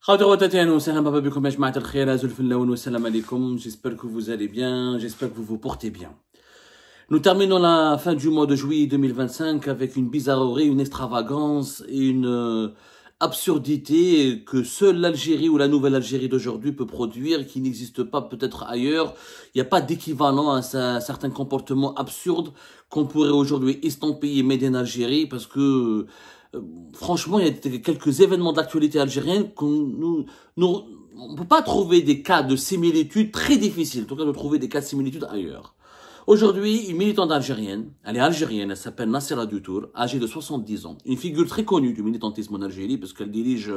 J'espère que vous allez bien, j'espère que vous vous portez bien. Nous terminons la fin du mois de juillet 2025 avec une bizarrerie, une extravagance et une absurdité que seule l'Algérie ou la nouvelle Algérie d'aujourd'hui peut produire, qui n'existe pas peut-être ailleurs. Il n'y a pas d'équivalent à certains comportements absurdes qu'on pourrait aujourd'hui estampiller Made in Algérie, parce que franchement, il y a quelques événements d'actualité algérienne qu'on on peut pas trouver des cas de similitude, très difficile en tout cas de trouver des cas de similitude ailleurs. Aujourd'hui, une militante algérienne, elle s'appelle Nassera Dutour, âgée de 70 ans, une figure très connue du militantisme en Algérie, parce qu'elle dirige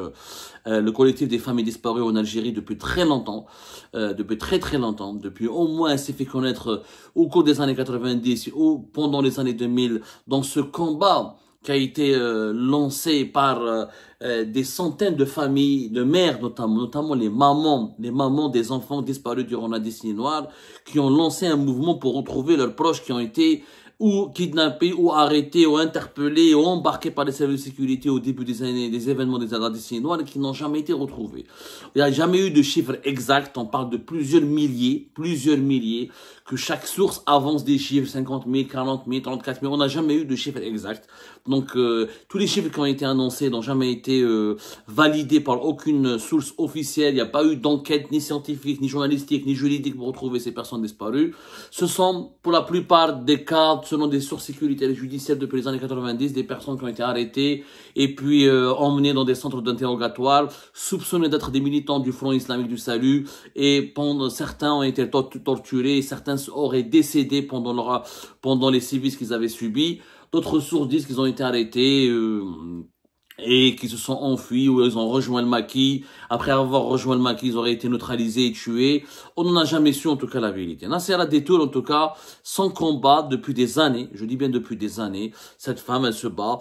le collectif des familles disparues en Algérie depuis très longtemps, depuis au moins elle s'est fait connaître au cours des années 90 ou pendant les années 2000 dans ce combat qui a été lancé par des centaines de familles, de mères notamment les mamans des enfants disparus durant la décennie noire, qui ont lancé un mouvement pour retrouver leurs proches qui ont été ou kidnappés, ou arrêtés, ou interpellés, ou embarqués par les services de sécurité au début des événements de la décennie noire, et qui n'ont jamais été retrouvés. Il n'y a jamais eu de chiffres exacts, on parle de plusieurs milliers, que chaque source avance des chiffres, 50 000, 40 000, 34 000, on n'a jamais eu de chiffres exacts. Donc, tous les chiffres qui ont été annoncés n'ont jamais été validés par aucune source officielle. Il n'y a pas eu d'enquête ni scientifique, ni journalistique, ni juridique pour retrouver ces personnes disparues. Ce sont, pour la plupart des cas, selon des sources sécuritaires et judiciaires depuis les années 90, des personnes qui ont été arrêtées et puis emmenées dans des centres d'interrogatoire, soupçonnées d'être des militants du Front islamique du salut, et certains ont été torturés, certains auraient décédé pendant les sévices qu'ils avaient subis. D'autres sources disent qu'ils ont été arrêtés et qu'ils se sont enfuis, ou ils ont rejoint le maquis. Après avoir rejoint le maquis, ils auraient été neutralisés et tués. On n'en a jamais su en tout cas la vérité. Nassera Dutour, en tout cas, son combat depuis des années, je dis bien depuis des années, cette femme, elle se bat.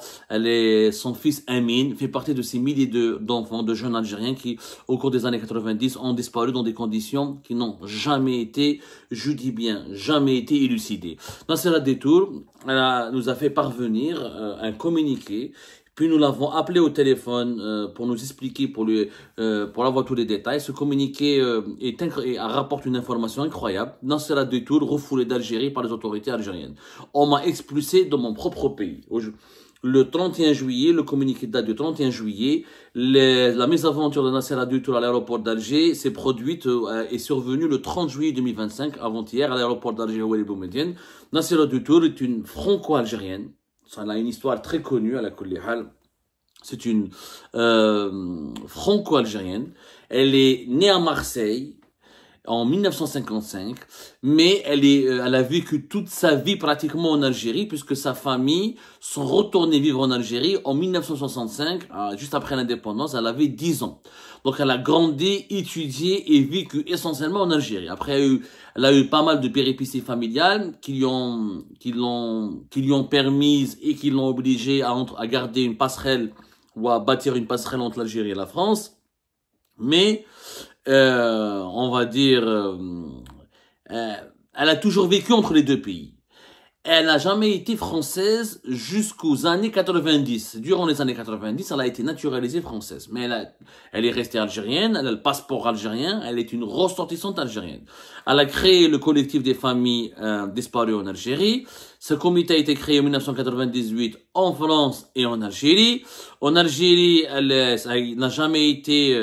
Son fils Amin fait partie de ces milliers d'enfants, de jeunes Algériens qui, au cours des années 90, ont disparu dans des conditions qui n'ont jamais été, je dis bien, jamais été élucidées. Nassera Dutour, nous a fait parvenir un communiqué. Puis nous l'avons appelé au téléphone pour nous expliquer, pour avoir tous les détails. Ce communiqué rapporte une information incroyable. Nassera Dutour refoulé d'Algérie par les autorités algériennes. On m'a expulsé de mon propre pays. Le 31 juillet, le communiqué date du 31 juillet, la mésaventure de Nassera Dutour à l'aéroport d'Alger s'est produite et survenue le 30 juillet 2025, avant-hier, à l'aéroport d'Alger Ouali Boumediene. Nassera Dutour est une franco-algérienne. Ça a une histoire très connue à la Kulli Hal. C'est une franco-algérienne. Elle est née à Marseille en 1955, mais elle a vécu toute sa vie pratiquement en Algérie, puisque sa famille sont retournés vivre en Algérie en 1965, juste après l'indépendance. Elle avait 10 ans. Donc elle a grandi, étudié et vécu essentiellement en Algérie. Après, elle a eu pas mal de péripéties familiales qui lui ont permis et qui l'ont obligée à garder une passerelle, ou à bâtir une passerelle entre l'Algérie et la France. Mais on va dire, elle a toujours vécu entre les deux pays. Elle n'a jamais été française jusqu'aux années 90. Durant les années 90, elle a été naturalisée française. Mais elle est restée algérienne, elle a le passeport algérien, elle est une ressortissante algérienne. Elle a créé le collectif des familles disparues en Algérie. Ce comité a été créé en 1998 en France et en Algérie. En Algérie, elle n'a jamais été...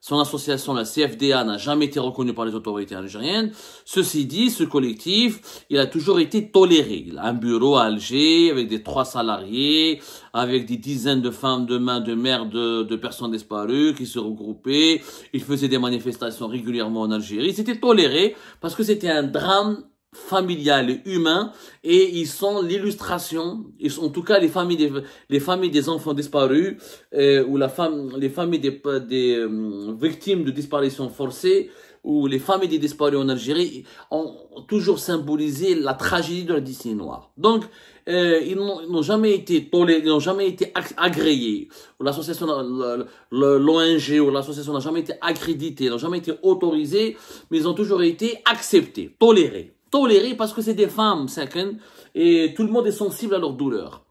son association, la CFDA, n'a jamais été reconnue par les autorités algériennes. Ceci dit, ce collectif, il a toujours été toléré. Il a un bureau à Alger, avec 3 salariés, avec des dizaines de femmes, de mères, de personnes disparues qui se regroupaient. Il faisait des manifestations régulièrement en Algérie. C'était toléré parce que c'était un drame familial et humain, et ils sont l'illustration, en tout cas les familles des enfants disparus, ou les familles des victimes de disparition forcée, ou les familles des disparus en Algérie, ont toujours symbolisé la tragédie de la décennie noire. Donc ils n'ont jamais été tolérés, ils n'ont jamais été agréés, ou l'association, l'ONG ou l'association n'a jamais été accréditée, n'ont jamais été autorisés, mais ils ont toujours été acceptés, tolérés parce que c'est des femmes, et tout le monde est sensible à leur douleur.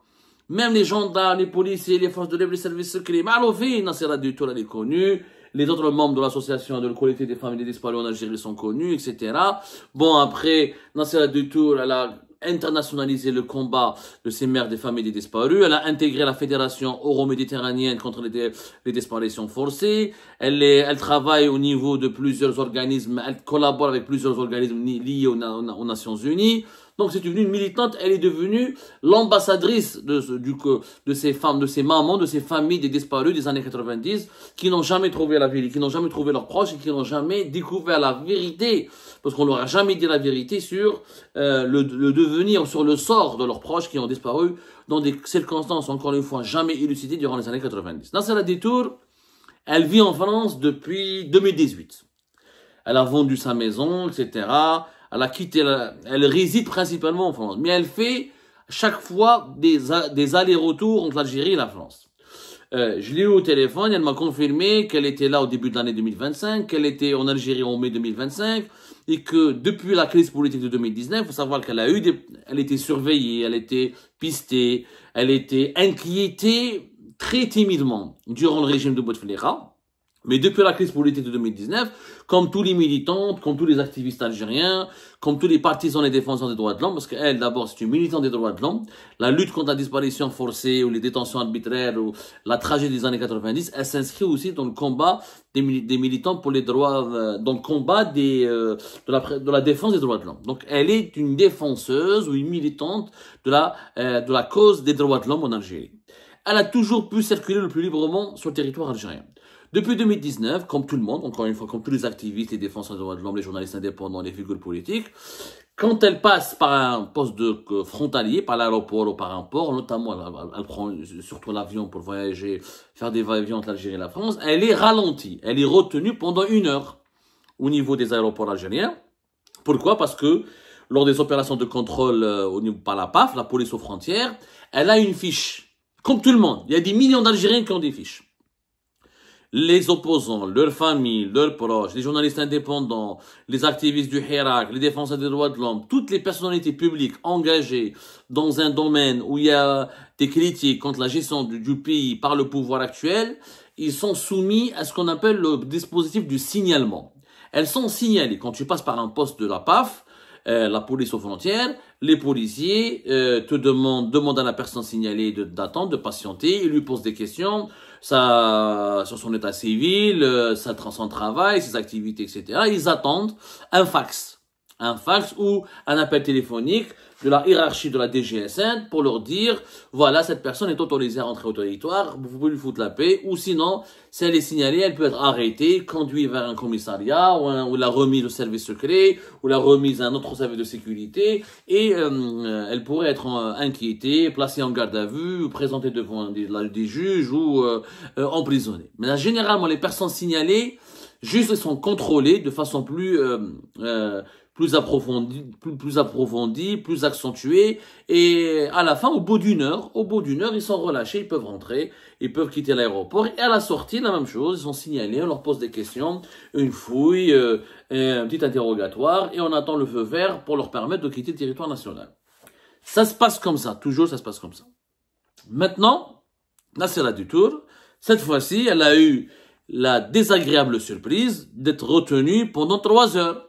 Même les gendarmes, les policiers, les forces de l'ordre, les services secrets. Maloufine, Nassera Dutour, elle est connue. Les autres membres de l'association de le collectif des familles des disparus en Algérie sont connus, etc. Bon, après, Nassera Dutour, elle a internationalisé le combat de ces mères des familles des disparus. Elle a intégré la fédération euro-méditerranéenne contre les disparitions forcées. Elle travaille au niveau de plusieurs organismes. Elle collabore avec plusieurs organismes liés aux Nations Unies. Donc c'est devenu une militante, elle est devenue l'ambassadrice de ces femmes, de ces mamans, de ces familles des disparus des années 90 qui n'ont jamais trouvé la vérité, qui n'ont jamais trouvé leurs proches et qui n'ont jamais découvert la vérité. Parce qu'on leur a jamais dit la vérité sur le devenir, sur le sort de leurs proches qui ont disparu dans des circonstances, encore une fois, jamais élucidées durant les années 90. Nassera Ditour, elle vit en France depuis 2018. Elle a vendu sa maison, etc. Elle a quitté, elle réside principalement en France. Mais elle fait chaque fois des allers-retours entre l'Algérie et la France. Je l'ai eu au téléphone, elle m'a confirmé qu'elle était là au début de l'année 2025, qu'elle était en Algérie en mai 2025, et que depuis la crise politique de 2019, il faut savoir qu'elle a eu elle était surveillée, elle était pistée, elle était inquiétée très timidement durant le régime de Bouteflika. Mais depuis la crise politique de 2019, comme tous les militants, comme tous les activistes algériens, comme tous les partisans et défenseurs des droits de l'homme, parce qu'elle, d'abord, c'est une militante des droits de l'homme, la lutte contre la disparition forcée ou les détentions arbitraires ou la tragédie des années 90, elle s'inscrit aussi dans le combat des militants pour les droits, dans le combat de la défense des droits de l'homme. Donc, elle est une défenseuse ou une militante de la cause des droits de l'homme en Algérie. Elle a toujours pu circuler le plus librement sur le territoire algérien. Depuis 2019, comme tout le monde, encore une fois, comme tous les activistes, les défenseurs des droits de l'homme, les journalistes indépendants, les figures politiques, quand elle passe par un poste de frontalier, par l'aéroport ou par un port, notamment, elle prend surtout l'avion pour voyager, faire des va-et-vient entre l'Algérie et la France, elle est ralentie, elle est retenue pendant 1 heure au niveau des aéroports algériens. Pourquoi? Parce que lors des opérations de contrôle par la PAF, la police aux frontières, elle a une fiche. Comme tout le monde, il y a des millions d'Algériens qui ont des fiches. Les opposants, leurs familles, leurs proches, les journalistes indépendants, les activistes du Hirak, les défenseurs des droits de l'homme, toutes les personnalités publiques engagées dans un domaine où il y a des critiques contre la gestion du pays par le pouvoir actuel, ils sont soumis à ce qu'on appelle le dispositif du signalement. Elles sont signalées. Quand tu passes par un poste de la PAF, la police aux frontières, les policiers demandent à la personne signalée d'attendre, de patienter, ils lui posent des questions sur son état civil, son travail, ses activités, etc. Ils attendent un fax ou un appel téléphonique de la hiérarchie de la DGSN pour leur dire, voilà, cette personne est autorisée à rentrer au territoire, vous pouvez lui foutre la paix, ou sinon, si elle est signalée, elle peut être arrêtée, conduite vers un commissariat, ou la remise au service secret, ou la remise à un autre service de sécurité, et elle pourrait être inquiétée, placée en garde à vue, présentée devant des juges, ou emprisonnée. Mais généralement, les personnes signalées, juste sont contrôlées de façon plus approfondie, plus accentuée, et à la fin, au bout d'une heure, ils sont relâchés, ils peuvent rentrer, ils peuvent quitter l'aéroport, et à la sortie, la même chose, ils sont signalés, on leur pose des questions, une fouille, un petit interrogatoire, et on attend le feu vert pour leur permettre de quitter le territoire national. Ça se passe comme ça, toujours ça se passe comme ça. Maintenant, Nassera Dutour, cette fois-ci, elle a eu la désagréable surprise d'être retenue pendant 3 heures.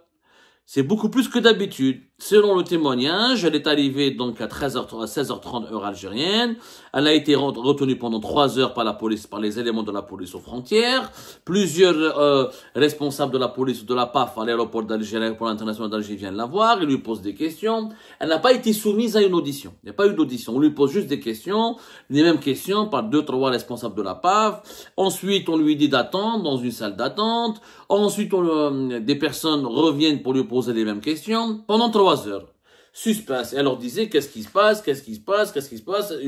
C'est beaucoup plus que d'habitude. Selon le témoignage, elle est arrivée donc à 16h30 heure algérienne. Elle a été retenue pendant 3 heures par la police, par les éléments de la police aux frontières. Plusieurs responsables de la police de la PAF à l'aéroport d'Algérie, l'aéroport international d'Alger viennent la voir. Ils lui posent des questions. Elle n'a pas été soumise à une audition. Il n'y a pas eu d'audition. On lui pose juste des questions, les mêmes questions par 2-3 responsables de la PAF. Ensuite, on lui dit d'attendre dans une salle d'attente. Ensuite, des personnes reviennent pour lui poser les mêmes questions pendant 3 heures. Suspense. Et elle leur disait qu'est-ce qui se passe. Et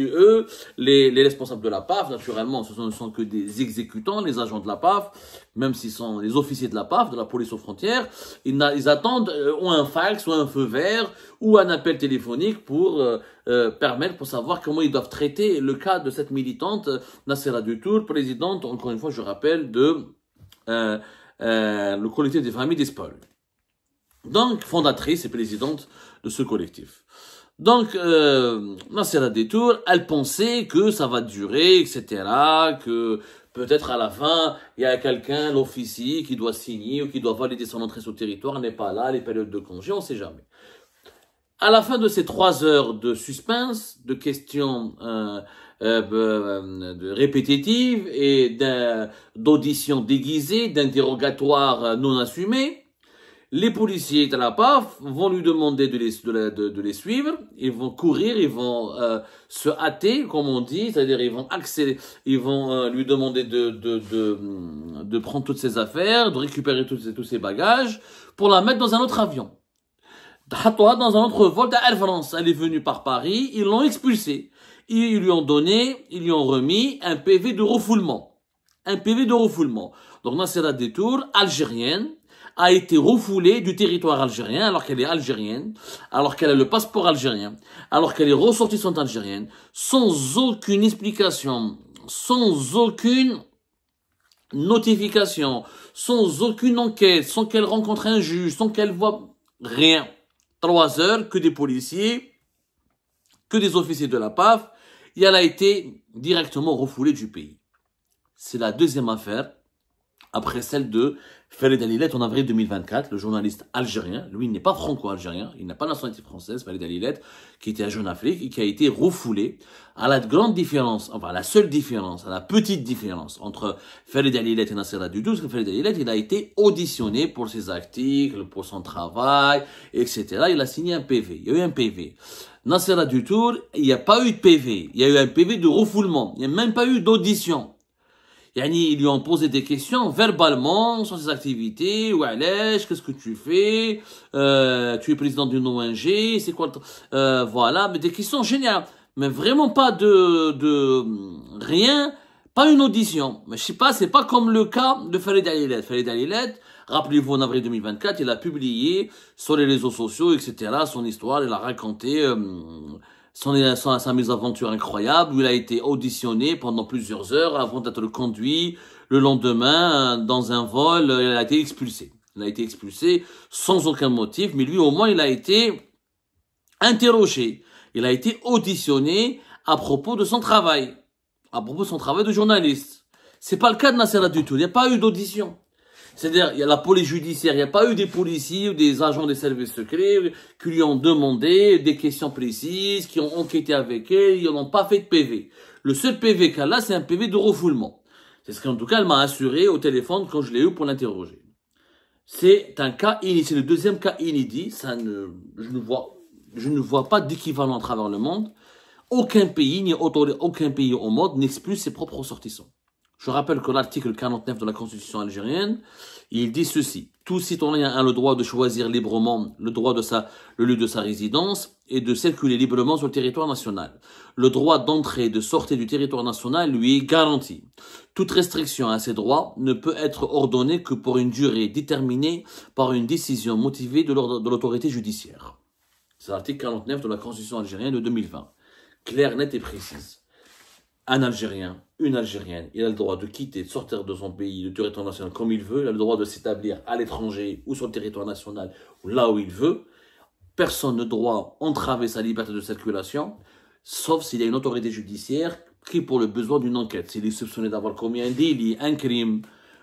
eux, les responsables de la PAF, naturellement, ce ne sont que des exécutants, les agents de la PAF, même s'ils sont les officiers de la PAF, de la police aux frontières, ils attendent ou un fax, ou un feu vert, ou un appel téléphonique pour pour savoir comment ils doivent traiter le cas de cette militante, Nassera Dutour, présidente, encore une fois, je rappelle, de le collectif des familles disparues. Donc, fondatrice et présidente de ce collectif. Donc, Nassera Détour, elle pensait que ça va durer, etc., que peut-être à la fin, il y a quelqu'un, l'officier, qui doit signer ou qui doit valider son entrée sur le territoire, n'est pas là, les périodes de congé, on sait jamais. À la fin de ces 3 heures de suspense, de questions répétitives et d'auditions déguisées, d'interrogatoires non assumés, les policiers de la PAF vont lui demander de les suivre, ils vont courir, ils vont se hâter, comme on dit, c'est-à-dire ils vont accélérer, ils vont lui demander de prendre toutes ses affaires, de récupérer tous ses bagages, pour la mettre dans un autre avion. Dans un autre vol d'Air France. Elle est venue par Paris, ils l'ont expulsée. Ils lui ont remis un PV de refoulement. Un PV de refoulement. Donc Nassera Détour, algérienne, a été refoulée du territoire algérien alors qu'elle est algérienne, alors qu'elle a le passeport algérien, alors qu'elle est ressortissante algérienne, sans aucune explication, sans aucune notification, sans aucune enquête, sans qu'elle rencontre un juge, sans qu'elle voit rien. 3 heures, que des policiers, que des officiers de la PAF, et elle a été directement refoulée du pays. C'est la deuxième affaire, après celle de Farid Alilet en avril 2024, le journaliste algérien. Lui, il n'est pas franco-algérien, il n'a pas la nationalité française, Farid Alilet, qui était à Jeune Afrique et qui a été refoulé. À la grande différence, enfin la seule différence, à la petite différence entre Farid Alilet et Nassera Détour, c'est que Farid Alilet, il a été auditionné pour ses articles, pour son travail, etc. Il a signé un PV. Il y a eu un PV. Nassera Détour, il n'y a pas eu de PV. Il y a eu un PV de refoulement. Il n'y a même pas eu d'audition. Yani, ils lui ont posé des questions verbalement sur ses activités. Oualèche, qu'est-ce que tu fais? Tu es président d'une ONG, c'est quoi voilà, mais des questions géniales. Mais vraiment pas de rien, pas une audition. Mais je sais pas, c'est pas comme le cas de Farid Alilet. Farid Alilet, rappelez-vous, en avril 2024, il a publié sur les réseaux sociaux, etc., son histoire, il a raconté sa mésaventure incroyable où il a été auditionné pendant plusieurs heures avant d'être conduit le lendemain dans un vol. Il a été expulsé. Il a été expulsé sans aucun motif, mais lui au moins il a été interrogé. Il a été auditionné à propos de son travail, à propos de son travail de journaliste. C'est pas le cas de Nassera Détour. Il n'y a pas eu d'audition. C'est-à-dire, il y a la police judiciaire, il n'y a pas eu des policiers ou des agents des services secrets qui lui ont demandé des questions précises, qui ont enquêté avec elle, ils n'ont pas fait de PV. Le seul PV qu'elle a, c'est un PV de refoulement. C'est ce qu'en tout cas, elle m'a assuré au téléphone quand je l'ai eu pour l'interroger. C'est un cas inédit, c'est le deuxième cas inédit, je ne vois pas d'équivalent à travers le monde. Aucun pays, aucun pays au monde n'expulse ses propres ressortissants. Je rappelle que l'article 49 de la Constitution algérienne, il dit ceci. Tout citoyen a le droit de choisir librement le lieu de sa résidence et de circuler librement sur le territoire national. Le droit d'entrée et de sortie du territoire national lui est garanti. Toute restriction à ces droits ne peut être ordonnée que pour une durée déterminée par une décision motivée de l'autorité judiciaire. C'est l'article 49 de la Constitution algérienne de 2020. Claire, nette et précise. Un Algérien, une Algérienne, il a le droit de quitter, de sortir de son pays, du territoire national comme il veut, il a le droit de s'établir à l'étranger ou sur le territoire national, ou là où il veut. Personne ne doit entraver sa liberté de circulation, sauf s'il y a une autorité judiciaire qui, pour le besoin d'une enquête, s'il est soupçonné d'avoir commis un délit, un crime,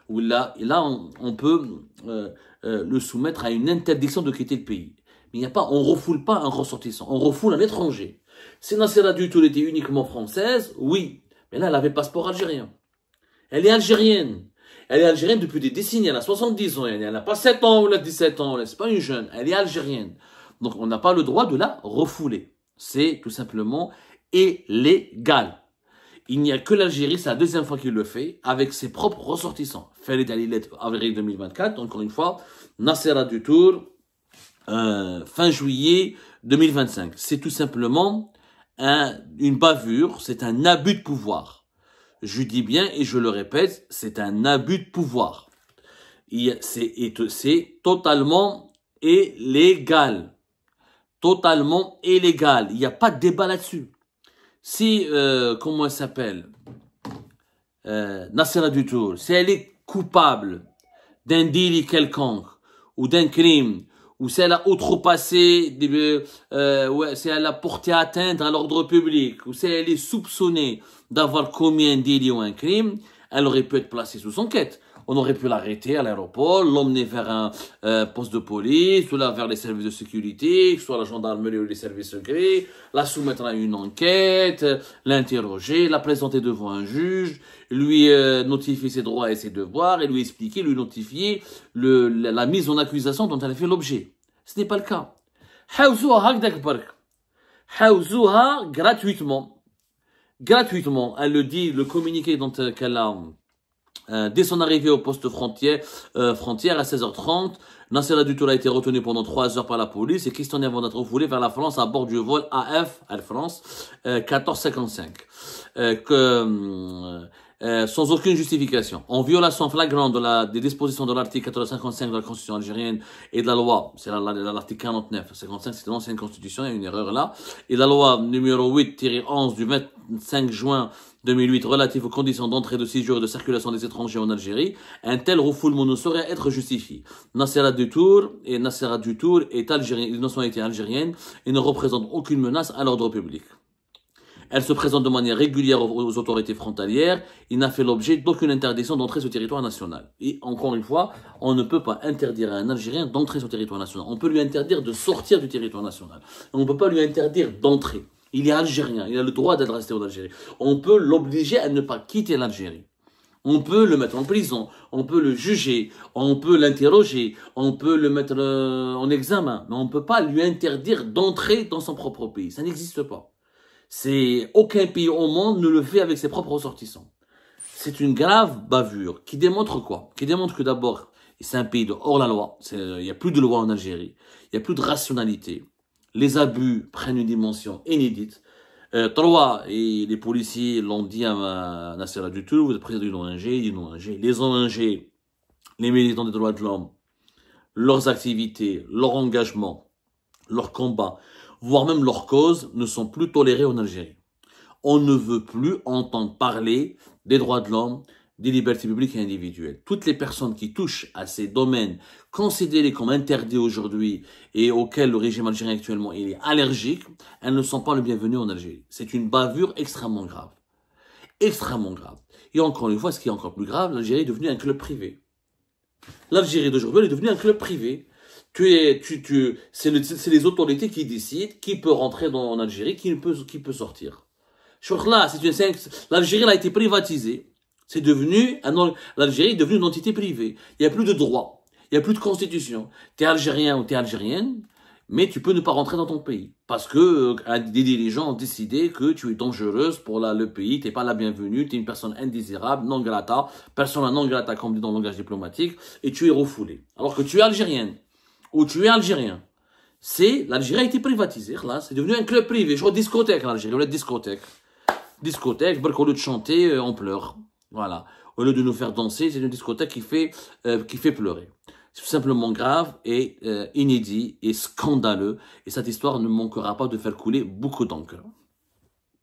ou là on peut le soumettre à une interdiction de quitter le pays. Mais il n'y a pas, on refoule pas un ressortissant, on refoule un étranger. Si Nassera Détour était uniquement française, oui. Mais là, elle avait passeport algérien. Elle est algérienne. Elle est algérienne depuis des décennies. Elle a 70 ans. Elle n'a pas 7 ans ou elle a 17 ans. C'est pas une jeune. Elle est algérienne. Donc, on n'a pas le droit de la refouler. C'est tout simplement illégal. Il n'y a que l'Algérie, c'est la deuxième fois qu'il le fait, avec ses propres ressortissants. Farid Alilet, avril 2024. Encore une fois, Nassera Détour, fin juillet 2025. C'est tout simplement une bavure, c'est un abus de pouvoir. Je dis bien et je le répète, c'est un abus de pouvoir. C'est totalement illégal. Totalement illégal. Il n'y a pas de débat là-dessus. Si, comment elle s'appelle, Nassera Détour, si elle est coupable d'un délit quelconque, ou d'un crime, ou si elle a outrepassé, si elle a porté atteinte à l'ordre public, ou si elle est soupçonnée d'avoir commis un délit ou un crime, elle aurait pu être placée sous enquête. On aurait pu l'arrêter à l'aéroport, l'emmener vers un poste de police, ou là vers les services de sécurité, soit la gendarmerie ou les services secrets, la soumettre à une enquête, l'interroger, la présenter devant un juge, lui notifier ses droits et ses devoirs, et lui expliquer, lui notifier la mise en accusation dont elle a fait l'objet. Ce n'est pas le cas. Gratuitement. Gratuitement. Elle le dit, le communiqué qu'elle a dès son arrivée au poste frontière à 16h30, Nassera Dutour a été retenu pendant 3 heures par la police et questionné avant d'être refoulé vers la France à bord du vol AF, Air France, 1455. Sans aucune justification. En violation flagrante des dispositions de l'article 455 de la Constitution algérienne et de la loi, c'est l'article 49, 55 c'était l'ancienne Constitution, il y a une erreur là, et la loi numéro 8-11 du 25 juin 2008 relative aux conditions d'entrée, de séjour et de circulation des étrangers en Algérie, un tel refoulement ne saurait être justifié. Nassera Dutour est algérien, de nationalité algérienne et ne représente aucune menace à l'ordre public. Elle se présente de manière régulière aux autorités frontalières. Il n'a fait l'objet d'aucune interdiction d'entrer sur le territoire national. Et encore une fois, on ne peut pas interdire à un Algérien d'entrer sur le territoire national. On peut lui interdire de sortir du territoire national. On ne peut pas lui interdire d'entrer. Il est algérien, il a le droit d'être resté en Algérie. On peut l'obliger à ne pas quitter l'Algérie. On peut le mettre en prison, on peut le juger, on peut l'interroger, on peut le mettre en examen, mais on ne peut pas lui interdire d'entrer dans son propre pays. Ça n'existe pas. Aucun pays au monde ne le fait avec ses propres ressortissants. C'est une grave bavure qui démontre quoi? Qui démontre que d'abord, c'est un pays de hors la loi. Il n'y a plus de loi en Algérie. Il n'y a plus de rationalité. Les abus prennent une dimension inédite. 3, et les policiers l'ont dit à Nassera Dutour, vous êtes président d'une ONG, Les ONG, les militants des droits de l'homme, leurs activités, leur engagement, leur combat, voire même leurs causes, ne sont plus tolérés en Algérie. On ne veut plus entendre parler des droits de l'homme, des libertés publiques et individuelles. Toutes les personnes qui touchent à ces domaines considérés comme interdits aujourd'hui et auxquels le régime algérien actuellement est allergique, elles ne sont pas les bienvenues en Algérie. C'est une bavure extrêmement grave. Extrêmement grave. Et encore une fois, ce qui est encore plus grave, l'Algérie est devenue un club privé. L'Algérie d'aujourd'hui est devenue un club privé. C'est les autorités qui décident qui peut rentrer en Algérie, qui peut sortir. L'Algérie a été privatisée. L'Algérie est devenue une entité privée. Il n'y a plus de droit. Il n'y a plus de constitution. Tu es algérien ou tu es algérienne, mais tu peux ne pas rentrer dans ton pays. Parce que des dirigeants ont décidé que tu es dangereuse pour le pays, tu n'es pas la bienvenue, tu es une personne indésirable, non grata, persona non grata comme dit dans le langage diplomatique, et tu es refoulé. Alors que tu es algérienne, ou tu es algérien. L'Algérie a été privatisée, là, c'est devenu un club privé. Je vois discothèque l'Algérie, on est discothèque. Discothèque, au lieu de chanter, on pleure. Voilà. Au lieu de nous faire danser, c'est une discothèque qui fait pleurer. C'est tout simplement grave et inédit et scandaleux. Et cette histoire ne manquera pas de faire couler beaucoup d'encre.